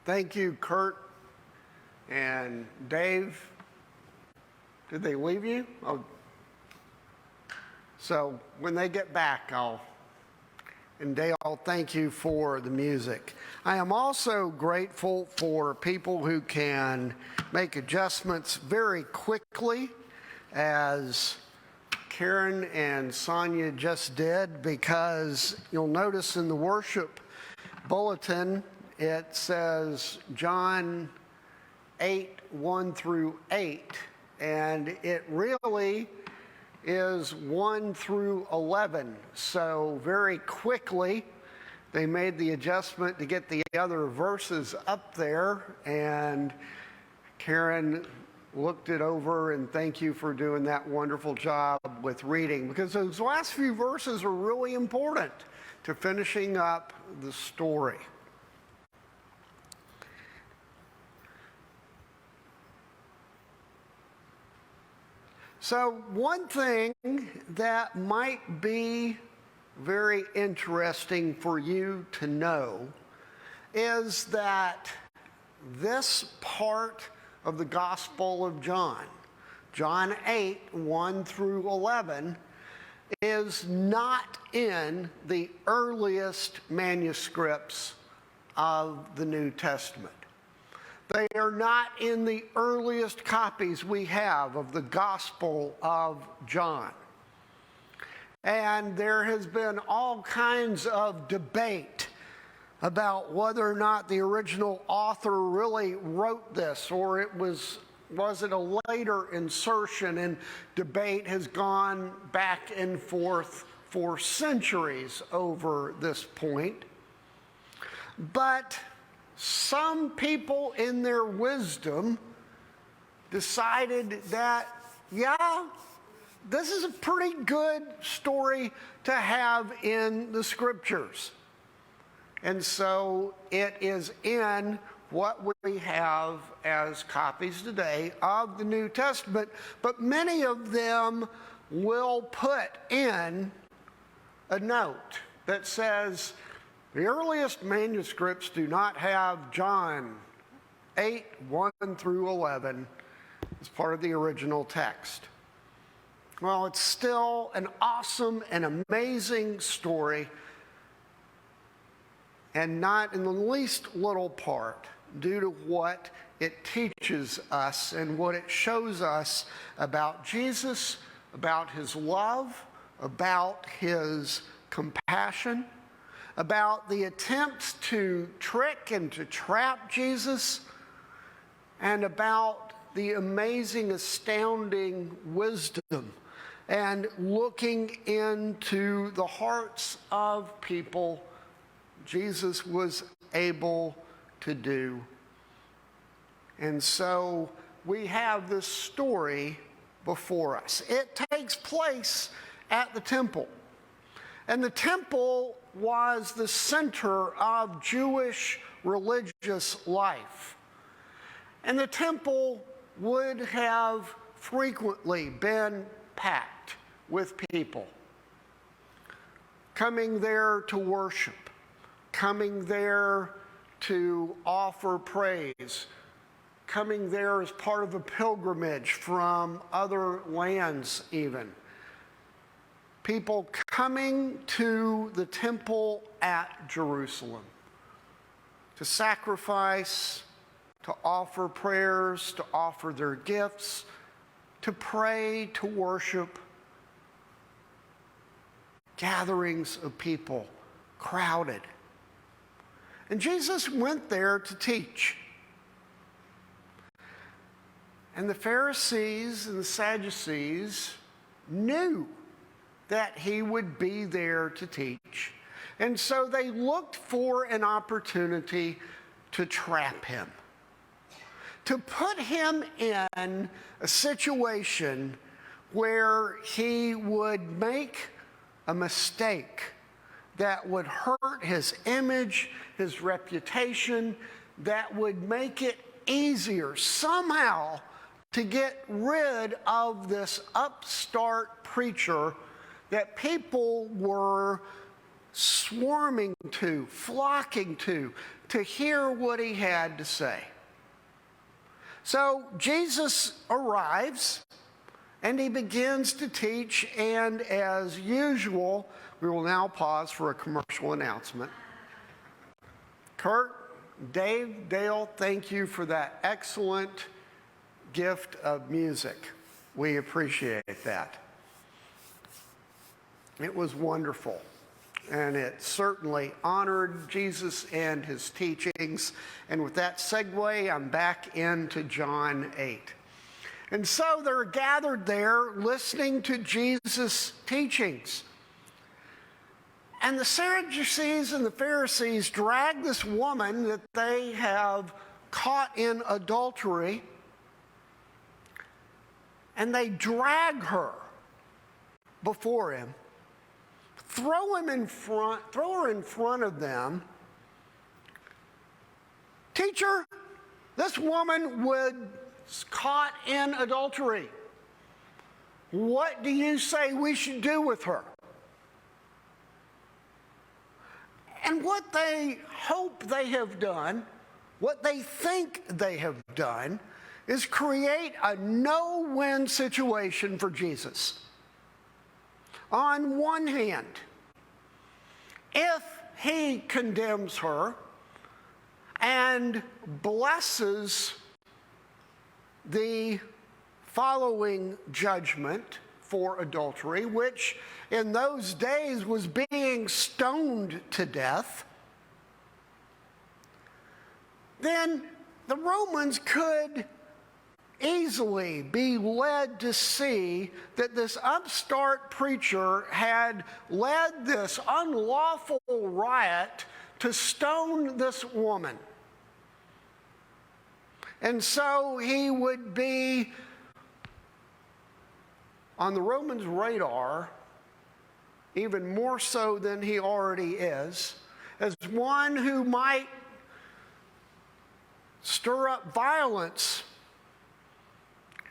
Thank you, Kurt and Dave. Did they leave you? Oh. So when they get back, and Dale, thank you for the music. I am also grateful for people who can make adjustments very quickly, as Karen and Sonia just did, because you'll notice in the worship bulletin, it says John 8, 1 through 8, and it really is 1 through 11. So very quickly, they made the adjustment to get the other verses up there, and Karen looked it over, and thank you for doing that wonderful job with reading, because those last few verses are really important to finishing up the story. So one thing that might be very interesting for you to know is that this part of the Gospel of John, John 8, 1 through 11, is not in the earliest manuscripts of the New Testament. They are not in the earliest copies we have of the Gospel of John. And there has been all kinds of debate about whether or not the original author really wrote this, or was it a later insertion, and debate has gone back and forth for centuries over this point. But some people in their wisdom decided that, yeah, this is a pretty good story to have in the scriptures. And so it is in what we have as copies today of the New Testament, but many of them will put in a note that says, the earliest manuscripts do not have John 8, 1 through 11 as part of the original text. Well, it's still an awesome and amazing story, and not in the least little part due to what it teaches us and what it shows us about Jesus, about his love, about his compassion, about the attempts to trick and to trap Jesus, and about the amazing, astounding wisdom and looking into the hearts of people Jesus was able to do. And so we have this story before us. It takes place at the temple. And the temple was the center of Jewish religious life. And the temple would have frequently been packed with people coming there to worship, coming there to offer praise, coming there as part of a pilgrimage from other lands even. People coming to the temple at Jerusalem to sacrifice, to offer prayers, to offer their gifts, to pray, to worship. Gatherings of people, crowded. And Jesus went there to teach. And the Pharisees and the Sadducees knew that he would be there to teach. And so they looked for an opportunity to trap him, to put him in a situation where he would make a mistake that would hurt his image, his reputation, that would make it easier somehow to get rid of this upstart preacher that people were swarming to, flocking to hear what he had to say. So Jesus arrives and he begins to teach, and as usual, we will now pause for a commercial announcement. Kurt, Dave, Dale, thank you for that excellent gift of music. We appreciate that. It was wonderful, and it certainly honored Jesus and his teachings. And with that segue, I'm back into John 8. And so they're gathered there listening to Jesus' teachings. And the Sadducees and the Pharisees drag this woman that they have caught in adultery, and they drag her before him, throw her in front of them. Teacher, this woman was caught in adultery. What do you say we should do with her? And what they hope they have done, what they think they have done, is create a no-win situation for Jesus. On one hand, if he condemns her and blesses the following judgment for adultery, which in those days was being stoned to death, then the Romans could easily be led to see that this upstart preacher had led this unlawful riot to stone this woman. And so he would be on the Romans' radar, even more so than he already is, as one who might stir up violence.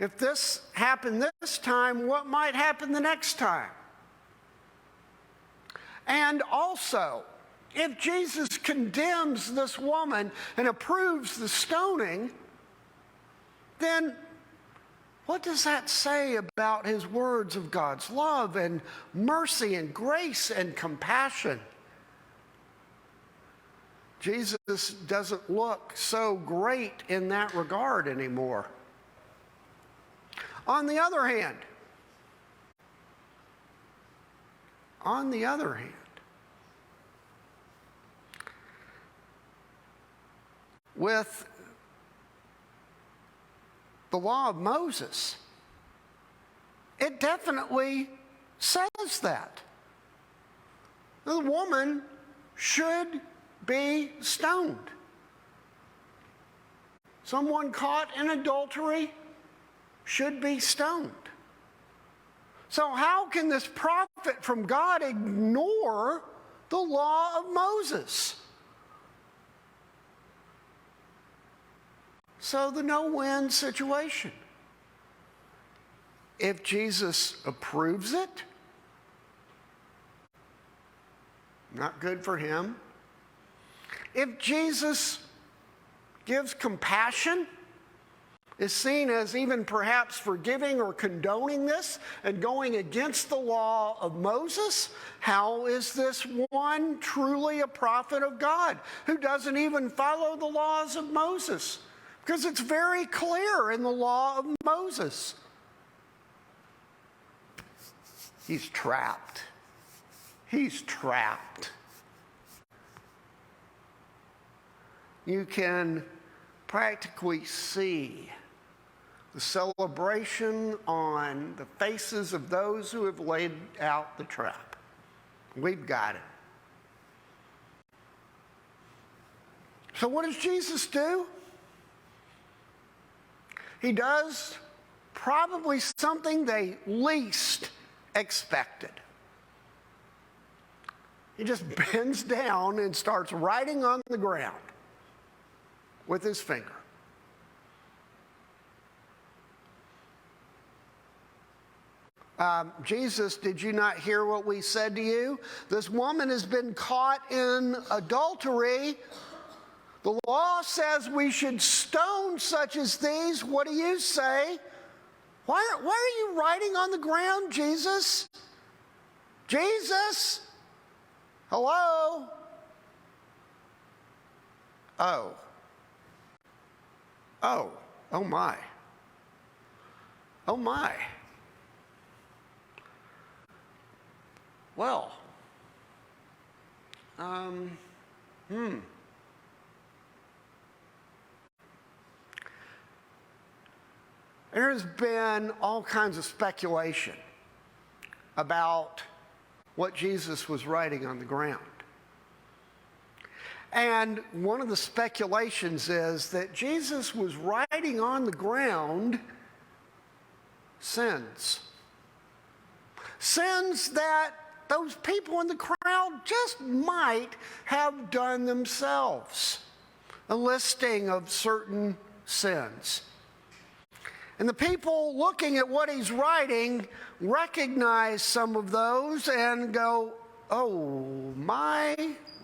If this happened this time, what might happen the next time? And also, if Jesus condemns this woman and approves the stoning, then what does that say about his words of God's love and mercy and grace and compassion? Jesus doesn't look so great in that regard anymore. On the other hand, with the law of Moses, it definitely says that the woman should be stoned. Someone caught in adultery should be stoned. So how can this prophet from God ignore the law of Moses? So the no-win situation. If Jesus approves it, not good for him. If Jesus gives compassion, is seen as even perhaps forgiving or condoning this and going against the law of Moses, how is this one truly a prophet of God who doesn't even follow the laws of Moses? Because it's very clear in the law of Moses. He's trapped. He's trapped. You can practically see the celebration on the faces of those who have laid out the trap. We've got it. So what does Jesus do? He does probably something they least expected. He just bends down and starts writing on the ground with his finger. Jesus, did you not hear what we said to you? This woman has been caught in adultery. The law says we should stone such as these. What do you say? Why are you writing on the ground, Jesus? Jesus? Hello? Oh. Oh. Oh my. Oh my. Well. There's been all kinds of speculation about what Jesus was writing on the ground. And one of the speculations is that Jesus was writing on the ground sins. Sins that those people in the crowd just might have done themselves. A listing of certain sins. And the people looking at what he's writing recognize some of those and go, oh my,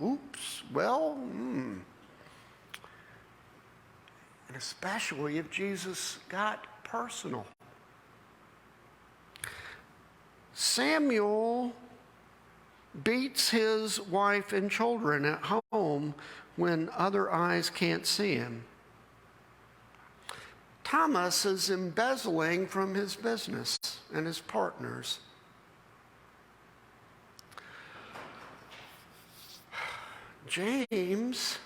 oops, well, And especially if Jesus got personal. Samuel beats his wife and children at home when other eyes can't see him. Thomas is embezzling from his business and his partners. James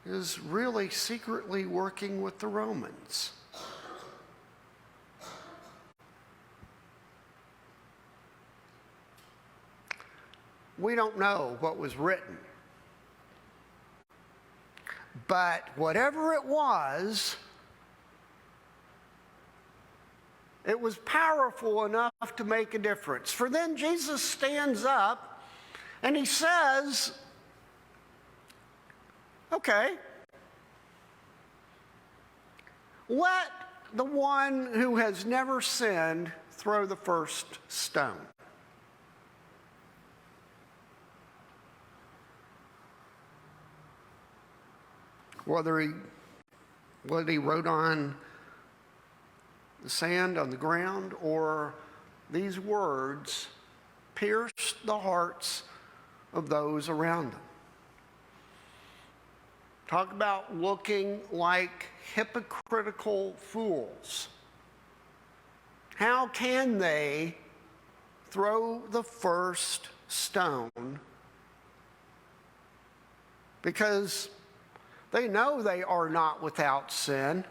is really secretly working with the Romans. We don't know what was written. But whatever it was powerful enough to make a difference. For then Jesus stands up and he says, okay, let the one who has never sinned throw the first stone. Whether he wrote on the sand on the ground or these words pierced the hearts of those around them. Talk about looking like hypocritical fools. How can they throw the first stone? Because they know they are not without sin.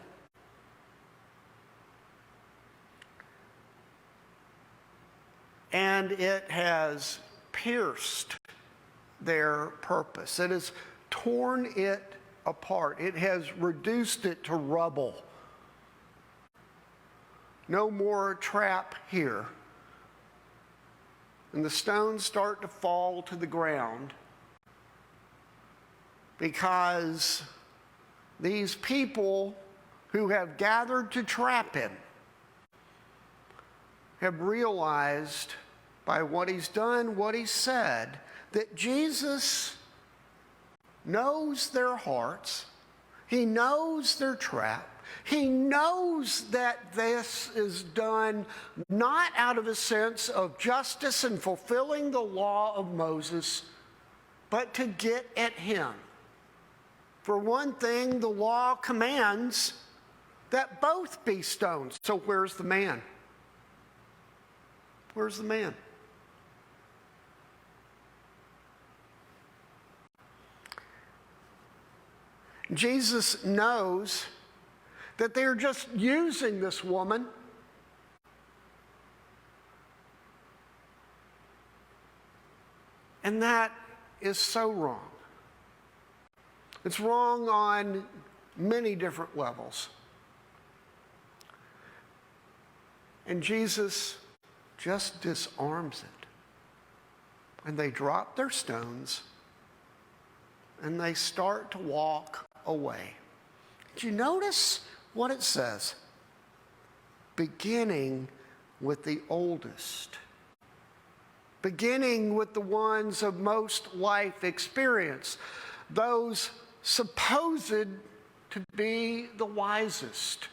And it has pierced their purpose. It has torn it apart. It has reduced it to rubble. No more trap here. And the stones start to fall to the ground because these people who have gathered to trap him have realized by what he's done, what he said, that Jesus knows their hearts. He knows their trap. He knows that this is done not out of a sense of justice and fulfilling the law of Moses, but to get at him. For one thing, the law commands that both be stoned. So where's the man? Where's the man? Jesus knows that they're just using this woman and that is so wrong. It's wrong on many different levels. And Jesus just disarms it. And they drop their stones and they start to walk away. Did you notice what it says? Beginning with the oldest, beginning with the ones of most life experience, those supposed to be the wisest,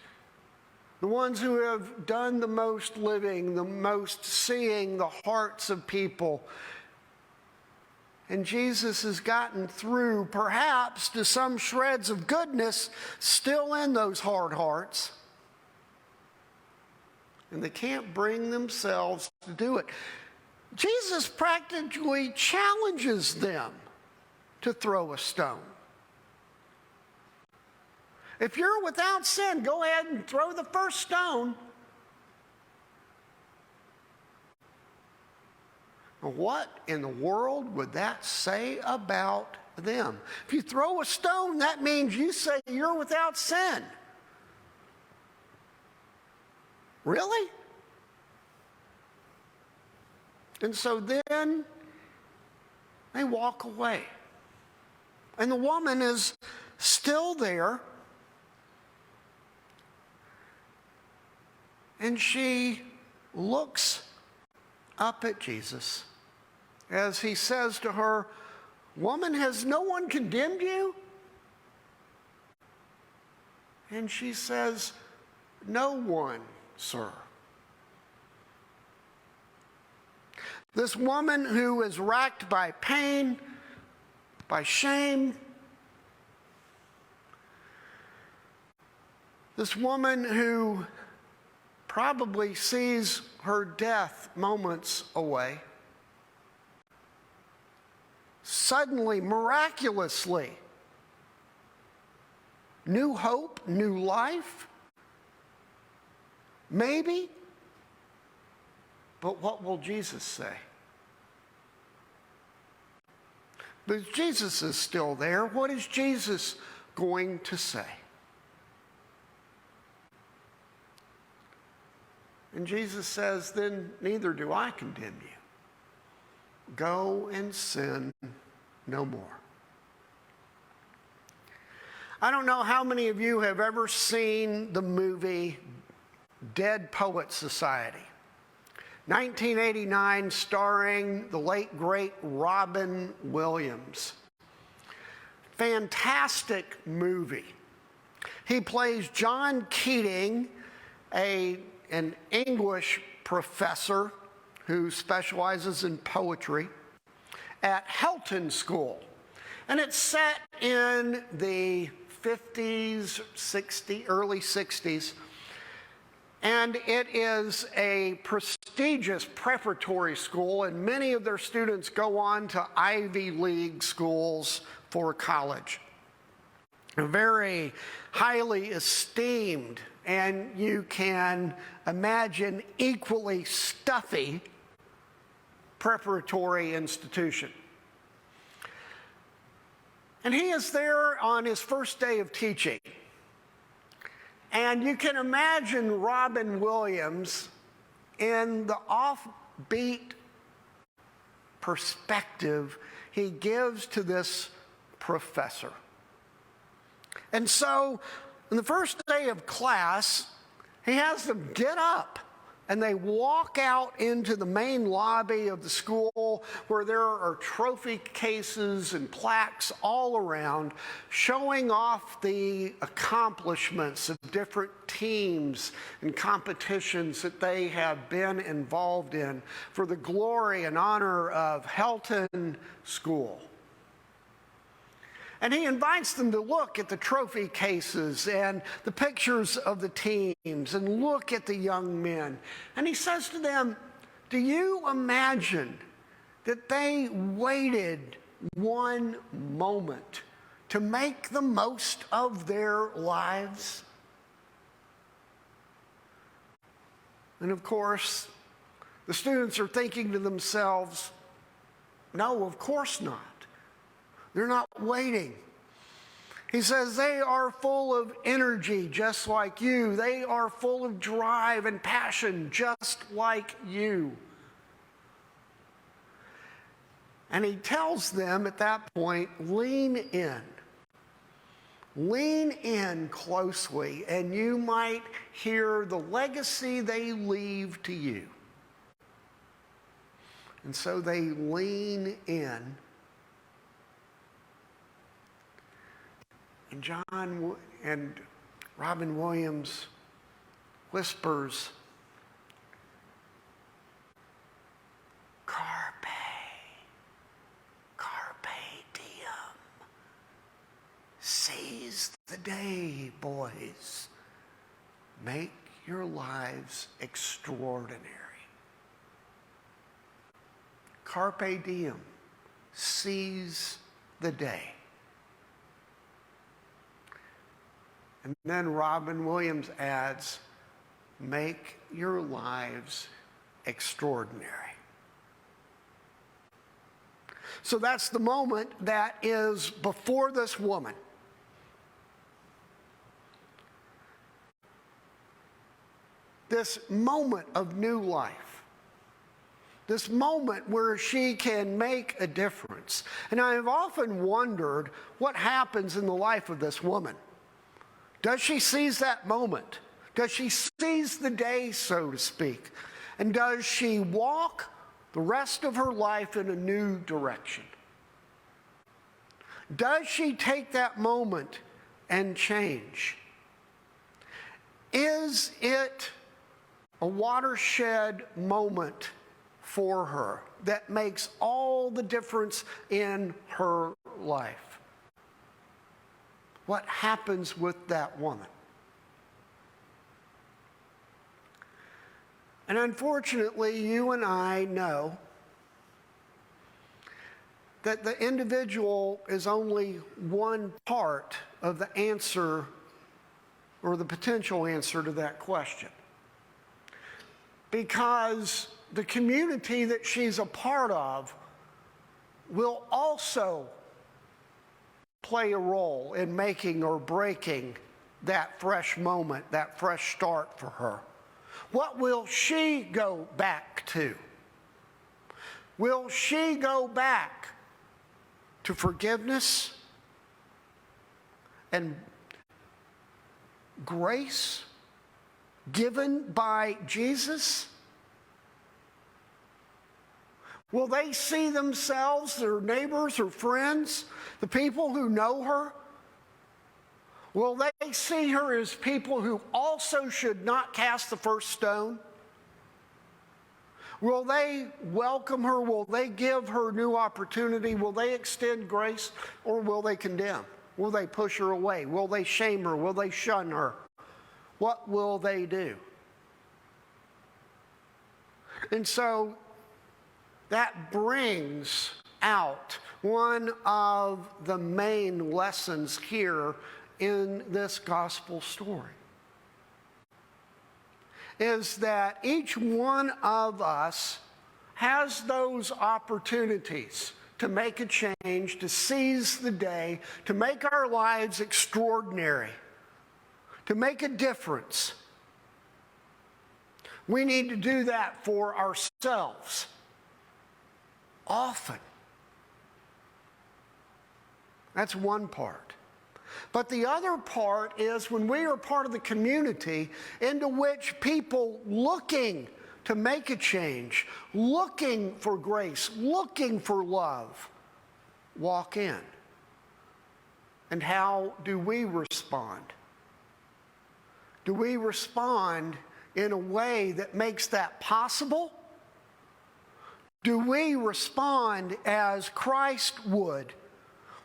the ones who have done the most living, the most seeing the hearts of people. And Jesus has gotten through, perhaps, to some shreds of goodness still in those hard hearts. And they can't bring themselves to do it. Jesus practically challenges them to throw a stone. If you're without sin, go ahead and throw the first stone. What in the world would that say about them? If you throw a stone, that means you say you're without sin. Really? And so then they walk away. And the woman is still there. And she looks up at Jesus as he says to her, "Woman, has no one condemned you?" And she says, "No one, sir." This woman who is racked by pain, by shame, this woman who probably sees her death moments away, suddenly, miraculously, new hope, new life, maybe. But what will Jesus say? But Jesus is still there. What is Jesus going to say? And Jesus says, "Then neither do I condemn you. Go and sin no more." I don't know how many of you have ever seen the movie Dead Poets Society. 1989, starring the late, great Robin Williams. Fantastic movie. He plays John Keating, an English professor who specializes in poetry at Helton School. And it's set in the 50s, early 60s. And it is a prestigious preparatory school, and many of their students go on to Ivy League schools for college. Very highly esteemed, and you can imagine equally stuffy preparatory institution. And he is there on his first day of teaching. And you can imagine Robin Williams in the offbeat perspective he gives to this professor. And so, on the first day of class, he has them get up and they walk out into the main lobby of the school where there are trophy cases and plaques all around showing off the accomplishments of different teams and competitions that they have been involved in for the glory and honor of Helton School. And he invites them to look at the trophy cases and the pictures of the teams and look at the young men. And he says to them, "Do you imagine that they waited one moment to make the most of their lives?" And of course, the students are thinking to themselves, "No, of course not. They're not waiting." He says they are full of energy just like you. They are full of drive and passion just like you. And he tells them at that point, lean in lean in closely and you might hear the legacy they leave to you. And so they lean in. And John and Robin Williams whispers, Carpe diem. Seize the day, boys. Make your lives extraordinary. Carpe diem. Seize the day. And then Robin Williams adds, make your lives extraordinary. So that's the moment that is before this woman. This moment of new life. This moment where she can make a difference. And I have often wondered what happens in the life of this woman. Does she seize that moment? Does she seize the day, so to speak? And does she walk the rest of her life in a new direction? Does she take that moment and change? Is it a watershed moment for her that makes all the difference in her life? What happens with that woman? And unfortunately, you and I know that the individual is only one part of the answer or the potential answer to that question. Because the community that she's a part of will also play a role in making or breaking that fresh moment, that fresh start for her. What will she go back to? Will she go back to forgiveness and grace given by Jesus? Will they see themselves, their neighbors or friends, the people who know her? Will they see her as people who also should not cast the first stone? Will they welcome her? Will they give her new opportunity? Will they extend grace? Or will they condemn? Will they push her away? Will they shame her? Will they shun her? What will they do? And so that brings out one of the main lessons here in this gospel story. Is that each one of us has those opportunities to make a change, to seize the day, to make our lives extraordinary, to make a difference. We need to do that for ourselves often. That's one part. But the other part is when we are part of the community into which people looking to make a change, looking for grace, looking for love, walk in. And how do we respond? Do we respond in a way that makes that possible? Do we respond as Christ would,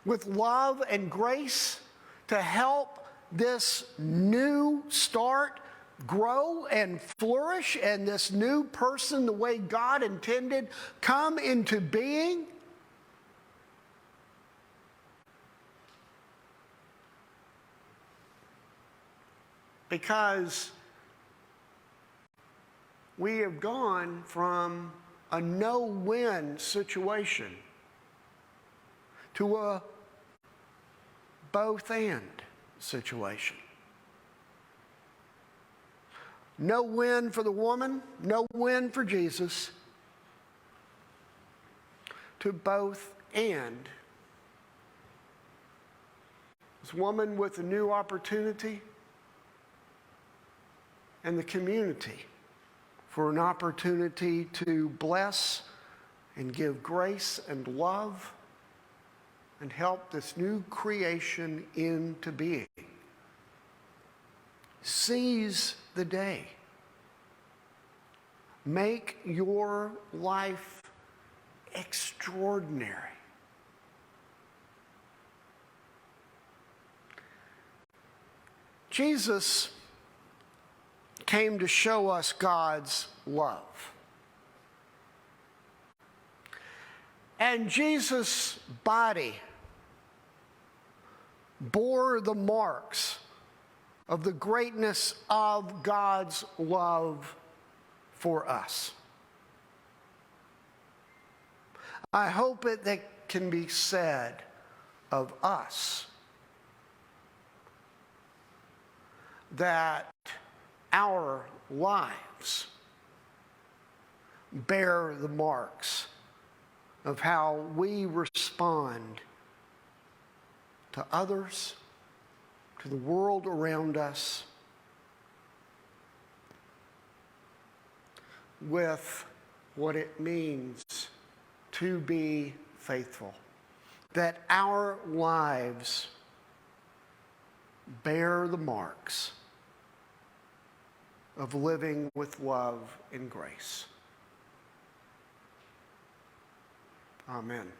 with love and grace, to help this new start grow and flourish, and this new person, the way God intended, come into being? Because we have gone from a no-win situation to a both-and situation. No win for the woman, no win for Jesus, to both and. this woman with a new opportunity, and the community for an opportunity to bless and give grace and love and help this new creation into being. Seize the day. Make your life extraordinary. Jesus came to show us God's love. And Jesus' body bore the marks of the greatness of God's love for us. I hope that can be said of us, that our lives bear the marks of how we respond to others, to the world around us, with what it means to be faithful. That our lives bear the marks of living with love and grace. Amen.